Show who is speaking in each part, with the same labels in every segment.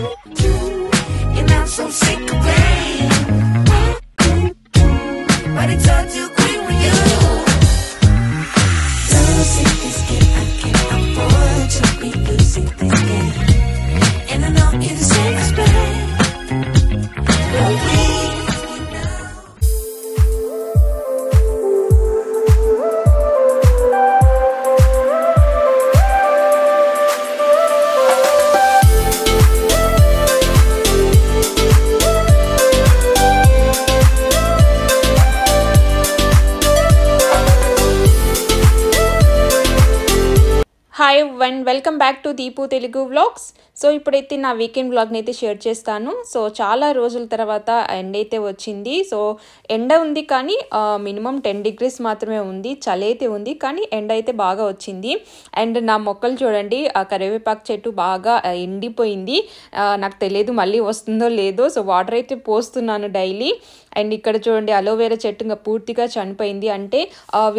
Speaker 1: And I'm so sick of pain, but it's hard to agree with you. Losing this game, I can't afford to be losing this game. And I know you deserve respect, but we
Speaker 2: hi one welcome back to Deepu Telugu vlogs. So ఇప్పుడైతే నా weekend వ్లాగ్ని అయితే share చేస్తాను. So చాలా రోజుల తర్వాత ఎండ అయితే వచ్చింది. సో ఎండ ఉంది కానీ మినిమం 10 degrees మాత్రమే ఉంది. చలి అయితే ఉంది కానీ ఎండ అయితే బాగా వచ్చింది. అండ్ నా మొక్కలు చూడండి, ఆ కరివేపాకు చెట్టు బాగా ఎండిపోయింది. నాకు తెలియదు మళ్ళీ వస్తుందో లేదో. సో వాటర్ అయితే పోస్తున్నాను డైలీ. అండ్ ఇక్కడ చూడండి అలోవేరా చెట్టు ఇంకా పూర్తిగా చనిపోయింది. అంటే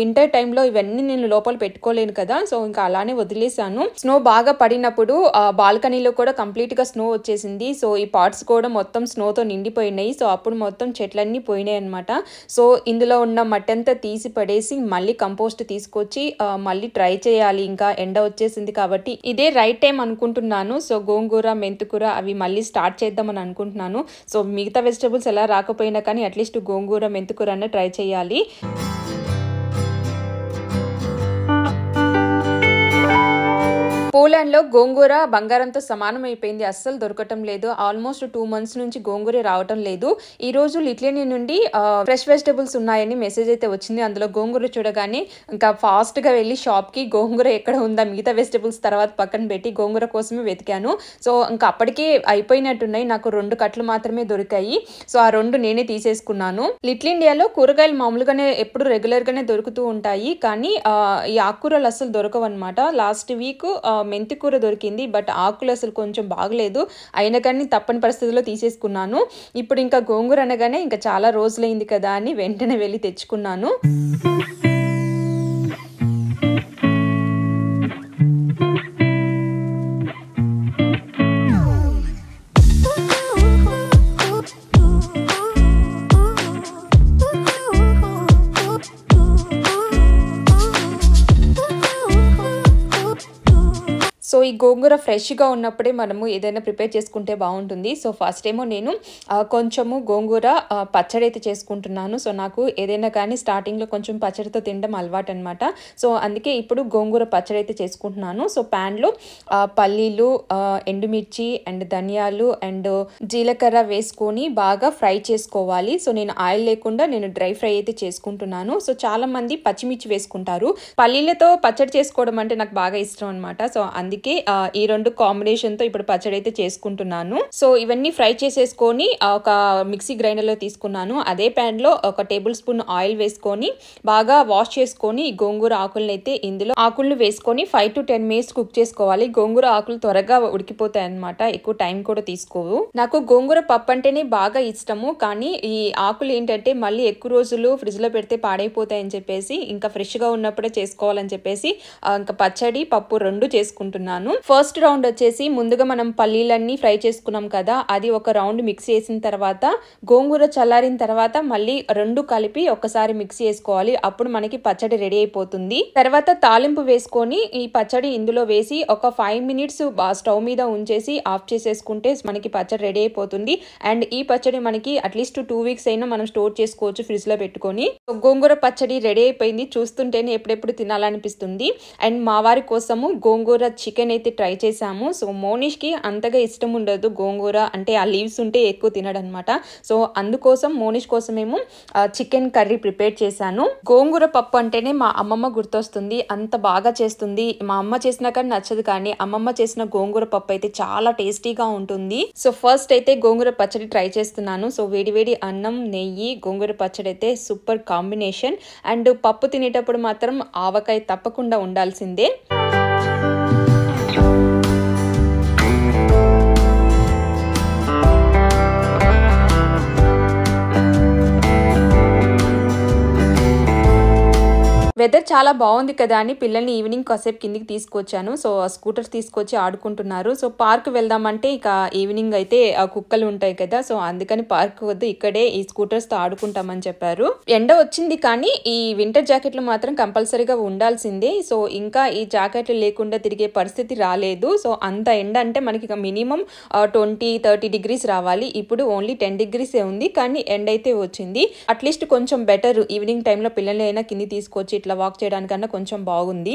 Speaker 2: వింటర్ టైంలో ఇవన్నీ నేను లోపల పెట్టుకోలేను కదా, సో ఇంకా అలానే వదిలేసాను. స్నో బాగా పడినప్పుడు బాల్కనీలో కూడా కంప్లీట్ గా స్నో వచ్చేసింది. సో ఈ పార్ట్స్ కూడా మొత్తం స్నోతో నిండిపోయినాయి. సో అప్పుడు మొత్తం చెట్లన్నీ పోయినాయి అనమాట. సో ఇందులో ఉన్న మట్టి అంతా తీసి పడేసి మళ్ళీ కంపోస్ట్ తీసుకొచ్చి మళ్ళీ ట్రై చేయాలి. ఇంకా ఎండ వచ్చేసింది కాబట్టి ఇదే రైట్ టైం అనుకుంటున్నాను. సో గోంగూర, మెంతుకూర అవి మళ్ళీ స్టార్ట్ చేద్దామని అనుకుంటున్నాను. సో మిగతా వెజిటబుల్స్ ఎలా రాకపోయినా కానీ అట్లీస్ట్ గోంగూర, మెంతుకూర అన్న ట్రై చేయాలి. పోలాండ్లో గోంగూర బంగారంతో సమానం అయిపోయింది. అస్సలు దొరకటం లేదు. ఆల్మోస్ట్ 2 months నుంచి గోంగూర రావటం లేదు. ఈ రోజు లిట్లియన్ నుండి ఫ్రెష్ వెజిటబుల్స్ ఉన్నాయని మెసేజ్ అయితే వచ్చింది. అందులో గోంగూర చూడగానే ఇంకా ఫాస్ట్ గా వెళ్ళి షాప్ కి గోంగూర ఎక్కడ ఉందా, మిగతా వెజిటబుల్స్ తర్వాత పక్కన పెట్టి గోంగూర కోసమే వెతికాను. సో ఇంకా అప్పటికే అయిపోయినట్టున్నాయి. నాకు 2 కట్టలు మాత్రమే దొరికాయి. సో ఆ 2 నేనే తీసేసుకున్నాను. లిటిల్ ఇండియాలో కూరగాయలు మామూలుగానే ఎప్పుడు రెగ్యులర్ గానే దొరుకుతూ ఉంటాయి. కానీ ఈ ఆకుకూరలు అసలు దొరకవు అనమాట. లాస్ట్ వీక్ మెంతికూర దొరికింది, బట్ ఆకులు అసలు కొంచెం బాగలేదు. అయినా కానీ తప్పని పరిస్థితుల్లో తీసేసుకున్నాను. ఇప్పుడు ఇంకా గోంగూర అనగానే ఇంకా చాలా రోజులైంది కదా అని వెంటనే వెళ్ళి తెచ్చుకున్నాను. సో ఈ గోంగూర ఫ్రెష్గా ఉన్నప్పుడే మనము ఏదైనా ప్రిపేర్ చేసుకుంటే బాగుంటుంది. సో ఫస్ట్ ఏమో నేను కొంచెము గోంగూర పచ్చడి అయితే చేసుకుంటున్నాను. సో నాకు ఏదైనా కానీ స్టార్టింగ్లో కొంచెం పచ్చడితో తినడం అలవాటు అనమాట. సో అందుకే ఇప్పుడు గోంగూర పచ్చడి అయితే చేసుకుంటున్నాను. సో ప్యాన్లో పల్లీలు, ఎండుమిర్చి అండ్ ధనియాలు అండ్ జీలకర్ర వేసుకొని బాగా ఫ్రై చేసుకోవాలి. సో నేను ఆయిల్ లేకుండా నేను డ్రై ఫ్రై అయితే చేసుకుంటున్నాను. సో చాలా మంది పచ్చిమిర్చి వేసుకుంటారు. పల్లీలతో పచ్చడి చేసుకోవడం అంటే నాకు బాగా ఇష్టం అనమాట. సో అందుకే ఈ 2 కాంబినేషన్ తో ఇప్పుడు పచ్చడి అయితే చేసుకుంటున్నాను. సో ఇవన్నీ ఫ్రై చేసేసుకొని ఒక మిక్సీ గ్రైండర్ లో తీసుకున్నాను. అదే ప్యాన్ లో 1 tablespoon ఆయిల్ వేసుకొని బాగా వాష్ చేసుకొని గోంగూర ఆకులను అయితే ఇందులో ఆకులను వేసుకొని 5 to 10 minutes కుక్ చేసుకోవాలి. గోంగూర ఆకులు త్వరగా ఉడికిపోతాయి అనమాట, ఎక్కువ టైం కూడా తీసుకోవు. నాకు గోంగూర పప్పు అంటేనే బాగా ఇష్టము. కానీ ఈ ఆకులు ఏంటంటే మళ్ళీ ఎక్కువ రోజులు ఫ్రిడ్జ్ లో పెడితే పాడైపోతాయని చెప్పేసి ఇంకా ఫ్రెష్ గా ఉన్నప్పుడే చేసుకోవాలని చెప్పేసి ఇంకా పచ్చడి, పప్పు 2 చేసుకుంటున్నాను. ఫస్ట్ రౌండ్ వచ్చేసి ముందుగా మనం పల్లీలన్నీ ఫ్రై చేసుకున్నాం కదా, అది ఒక రౌండ్ మిక్స్ చేసిన తర్వాత గోంగూర చల్లారిన తర్వాత మళ్ళీ 2 కలిపి ఒకసారి మిక్స్ చేసుకోవాలి. అప్పుడు మనకి పచ్చడి రెడీ అయిపోతుంది. తర్వాత తాలింపు వేసుకొని ఈ పచ్చడి ఇందులో వేసి ఒక 5 minutes స్టవ్ మీద ఉంచేసి ఆఫ్ చేసేసుకుంటే మనకి పచ్చడి రెడీ అయిపోతుంది. అండ్ ఈ పచ్చడి మనకి అట్లీస్ట్ 2 weeks అయినా మనం స్టోర్ చేసుకోవచ్చు ఫ్రిడ్జ్ లో పెట్టుకొని. గోంగూర పచ్చడి రెడీ అయిపోయింది. చూస్తుంటేనే ఎప్పుడెప్పుడు తినాలనిపిస్తుంది. అండ్ మా వారి కోసము గోంగూర చికెన్ అయితే ట్రై చేసాము. సో మోనిష్ కి అంతగా ఇష్టం ఉండదు గోంగూర అంటే, ఆ లీవ్స్ ఉంటే ఎక్కువ తినడనమాట. సో అందుకోసం మోనిష్ కోసమేమో చికెన్ కర్రీ ప్రిపేర్ చేశాను. గోంగూర పప్పు అంటేనే మా అమ్మమ్మ గుర్తొస్తుంది. అంత బాగా చేస్తుంది. మా అమ్మ చేసినా కానీ నచ్చదు, కానీ అమ్మమ్మ చేసిన గోంగూర పప్పు అయితే చాలా టేస్టీగా ఉంటుంది. సో ఫస్ట్ అయితే గోంగూర పచ్చడి ట్రై చేస్తున్నాను. సో వేడివేడి అన్నం, నెయ్యి, గోంగూర పచ్చడి అయితే సూపర్ కాంబినేషన్. అండ్ పప్పు తినేటప్పుడు మాత్రం ఆవకాయ తప్పకుండా ఉండాల్సిందే. వెదర్ చాలా బాగుంది కదా అని పిల్లల్ని ఈవినింగ్ కాసేపు కిందికి తీసుకొచ్చాను. సో స్కూటర్స్ తీసుకొచ్చి ఆడుకుంటున్నారు. సో పార్క్ వెళ్దామంటే ఇక ఈవినింగ్ అయితే కుక్కలు ఉంటాయి కదా, సో అందుకని పార్క్ వద్దు, ఇక్కడే ఈ స్కూటర్స్ తో ఆడుకుంటామని చెప్పారు. ఎండ వచ్చింది కానీ ఈ వింటర్ జాకెట్లు మాత్రం కంపల్సరీగా ఉండాల్సిందే. సో ఇంకా ఈ జాకెట్లు లేకుండా తిరిగే పరిస్థితి రాలేదు. సో అంత ఎండ అంటే మనకి మినిమం 20-30 డిగ్రీస్ రావాలి. ఇప్పుడు ఓన్లీ 10 డిగ్రీసే ఉంది, కానీ ఎండ అయితే వచ్చింది. అట్లీస్ట్ కొంచెం బెటర్, ఈవినింగ్ టైంలో పిల్లల్ని అయినా కింది తీసుకొచ్చి ఇట్లా వాక్ చేయడానికన్నా కొంచెం బాగుంది.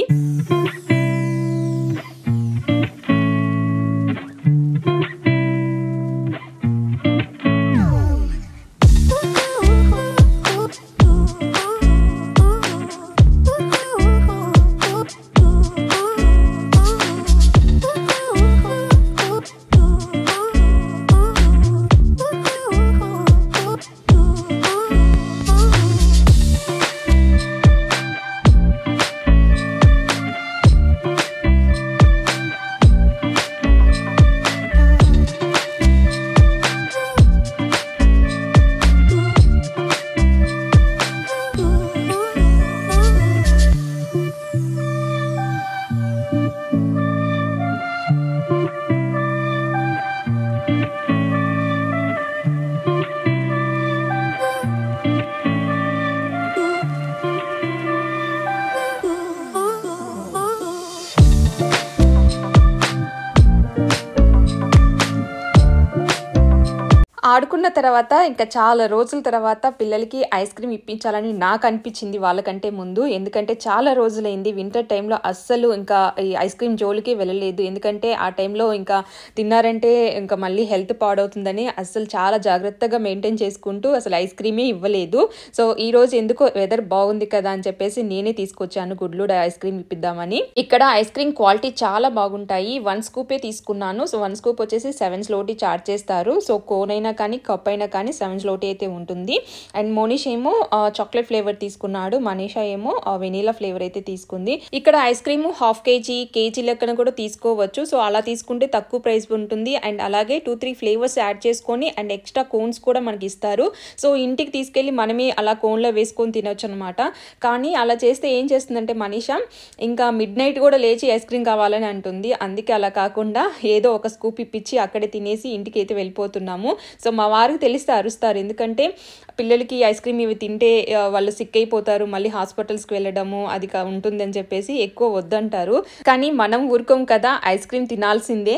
Speaker 2: ఆడుకున్న తర్వాత ఇంకా చాలా రోజుల తర్వాత పిల్లలకి ఐస్ క్రీమ్ ఇప్పించాలని నాకు అనిపించింది వాళ్ళకంటే ముందు. ఎందుకంటే చాలా రోజులైంది వింటర్ టైంలో అస్సలు ఇంకా ఈ ఐస్ క్రీమ్ జోలికి వెళ్ళలేదు. ఎందుకంటే ఆ టైంలో ఇంకా తిన్నారంటే ఇంకా మళ్ళీ హెల్త్ పాడవుతుందని అస్సలు చాలా జాగ్రత్తగా మెయింటైన్ చేసుకుంటూ అసలు ఐస్ క్రీమే ఇవ్వలేదు. సో ఈ రోజు ఎందుకో వెదర్ బాగుంది కదా అని చెప్పేసి నేనే తీసుకొచ్చాను గుడ్లూడ ఐస్ క్రీమ్ ఇప్పిద్దామని. ఇక్కడ ఐస్ క్రీమ్ క్వాలిటీ చాలా బాగుంటాయి. 1 స్కూపే తీసుకున్నాను. సో 1 స్కూప్ వచ్చేసి 7 స్లోటీ చార్జ్ చేస్తారు. సో కోన్ అయినా కానీ కప్ అయినా కానీ 7 స్లోటీ అయితే ఉంటుంది. అండ్ మోనిష్ ఏమో చాక్లెట్ ఫ్లేవర్ తీసుకున్నాడు, మనీషా ఏమో వెనీలా ఫ్లేవర్ అయితే తీసుకుంది. ఇక్కడ ఐస్ క్రీమ్ హాఫ్ కేజీ లెక్కన కూడా తీసుకోవచ్చు. సో అలా తీసుకుంటే తక్కువ ప్రైస్ ఉంటుంది. అండ్ అలాగే 2-3 ఫ్లేవర్స్ యాడ్ చేసుకొని అండ్ ఎక్స్ట్రా కోన్స్ కూడా మనకి ఇస్తారు. సో ఇంటికి తీసుకెళ్ళి మనమే అలా కోన్లో వేసుకొని తినొచ్చు అనమాట. కానీ అలా చేస్తే ఏం చేస్తుందంటే మనీషా ఇంకా మిడ్ నైట్ కూడా లేచి ఐస్ క్రీమ్ కావాలని అంటుంది. అందుకే అలా కాకుండా ఏదో ఒక స్కూప్ ఇప్పించి అక్కడే తినేసి ఇంటికి అయితే వెళ్ళిపోతున్నాము. సో మా వారికి తెలిస్తే అరుస్తారు. ఎందుకంటే పిల్లలకి ఐస్ క్రీమ్ ఇవి తింటే వాళ్ళు సిక్ అయిపోతారు, మళ్ళీ హాస్పిటల్స్కి వెళ్ళడము అది ఉంటుందని చెప్పేసి ఎక్కువ వద్దంటారు. కానీ మనం ఊరుకోం కదా, ఐస్ క్రీమ్ తినాల్సిందే.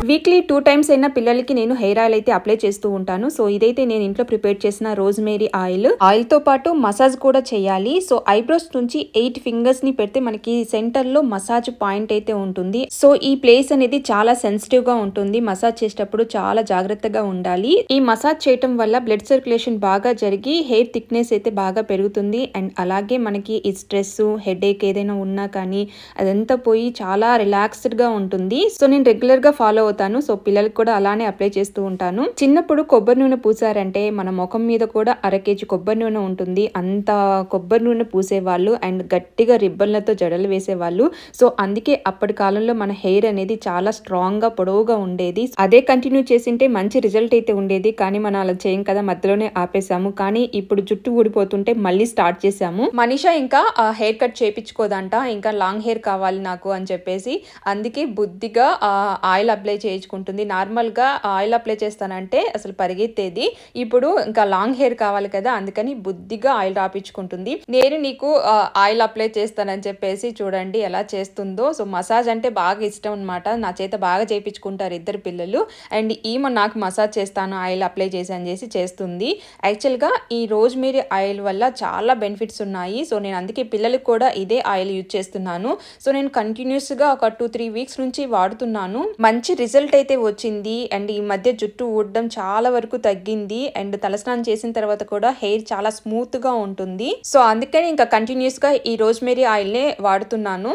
Speaker 2: వీక్లీ 2 టైమ్స్ అయినా పిల్లలకి నేను హెయిర్ ఆయిల్ అయితే అప్లై చేస్తూ ఉంటాను. సో ఇదైతే నేను ఇంట్లో ప్రిపేర్ చేసిన రోజ్మేరీ ఆయిల్ తో పాటు మసాజ్ కూడా చేయాలి. సో ఐబ్రోస్ నుంచి 8 ఫింగర్స్ ని పెడితే మనకి సెంటర్ లో మసాజ్ పాయింట్ అయితే ఉంటుంది. సో ఈ ప్లేస్ అనేది చాలా సెన్సిటివ్ గా ఉంటుంది. మసాజ్ చేసేటప్పుడు చాలా జాగ్రత్తగా ఉండాలి. ఈ మసాజ్ చేయటం వల్ల బ్లడ్ సర్క్యులేషన్ బాగా జరిగి హెయిర్ థిక్నెస్ అయితే బాగా పెరుగుతుంది. అండ్ అలాగే మనకి ఈ స్ట్రెస్ హెడేక్ ఏదైనా ఉన్నా కానీ అదంతా పోయి చాలా రిలాక్స్డ్ గా ఉంటుంది. సో నేను రెగ్యులర్ గా ఫాలో అవుతాను. సో పిల్లలకు కూడా అలానే అప్లై చేస్తూ ఉంటాను. చిన్నప్పుడు కొబ్బరి నూనె పూసారంటే మన ముఖం మీద కూడా 1/2 కేజీ కొబ్బరి నూనె ఉంటుంది. అంత కొబ్బరి నూనె పూసేవాళ్ళు అండ్ గట్టిగా రిబ్బన్లతో జడలు వేసేవాళ్ళు. సో అందుకే అప్పటి కాలంలో మన హెయిర్ అనేది చాలా స్ట్రాంగ్ గా పొడవుగా ఉండేది. అదే కంటిన్యూ చేసింటే మంచి రిజల్ట్ అయితే ఉండేది. కానీ మనం అలా చేయం కదా, మధ్యలోనే ఆపేసాము. కానీ ఇప్పుడు జుట్టు ఊడిపోతుంటే మళ్ళీ స్టార్ట్ చేసాము. మనీషా ఇంకా హెయిర్ కట్ చేయించుకోదంట, ఇంకా లాంగ్ హెయిర్ కావాలి నాకు అని చెప్పేసి అందుకే బుద్ధిగా ఆయిల్ అప్లై చేయించుకుంటుంది. నార్మల్ గా ఆయిల్ అప్లై చేస్తానంటే అసలు పరిగెత్తేది. ఇప్పుడు ఇంకా లాంగ్ హెయిర్ కావాలి కదా, అందుకని బుద్ధిగా ఆయిల్ రాపించుకుంటుంది. నేను నీకు ఆయిల్ అప్లై చేస్తానని చెప్పేసి చూడండి ఎలా చేస్తుందో. సో మసాజ్ అంటే బాగా ఇష్టం అనమాట. నా చేత బాగా చేయించుకుంటారు ఇద్దరు పిల్లలు. అండ్ ఈమె నాకు మసాజ్ చేస్తాను ఆయిల్ అప్లై చేసి అని చేసి చేస్తుంది. యాక్చువల్ గా ఈ రోజ్మేరీ ఆయిల్ వల్ల చాలా బెనిఫిట్స్ ఉన్నాయి. సో నేను అందుకే పిల్లలకు కూడా ఇదే ఆయిల్ యూజ్ చేస్తున్నాను. సో నేను కంటిన్యూస్ గా ఒక 2-3 వీక్స్ నుంచి వాడుతున్నాను. మంచి రిజల్ట్ రిజల్ట్ అయితే వచ్చింది. అండ్ ఈ మధ్య జుట్టు ఊడడం చాలా వరకు తగ్గింది. అండ్ తలస్నానం చేసిన తర్వాత కూడా హెయిర్ చాలా స్మూత్గా ఉంటుంది. సో అందుకని ఇంకా కంటిన్యూస్గా ఈ రోజ్మేరీ ఆయిల్నే వాడుతున్నాను.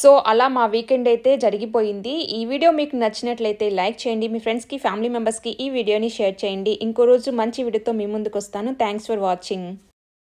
Speaker 2: సో అలా మా వీకెండ్ అయితే జరిగిపోయింది. ఈ వీడియో మీకు నచ్చినట్లయితే లైక్ చేయండి. మీ ఫ్రెండ్స్కి, ఫ్యామిలీ మెంబర్స్కి ఈ వీడియోని షేర్ చేయండి. ఇంకో రోజు మంచి వీడియోతో మీ ముందుకు వస్తాను. Thanks for watching.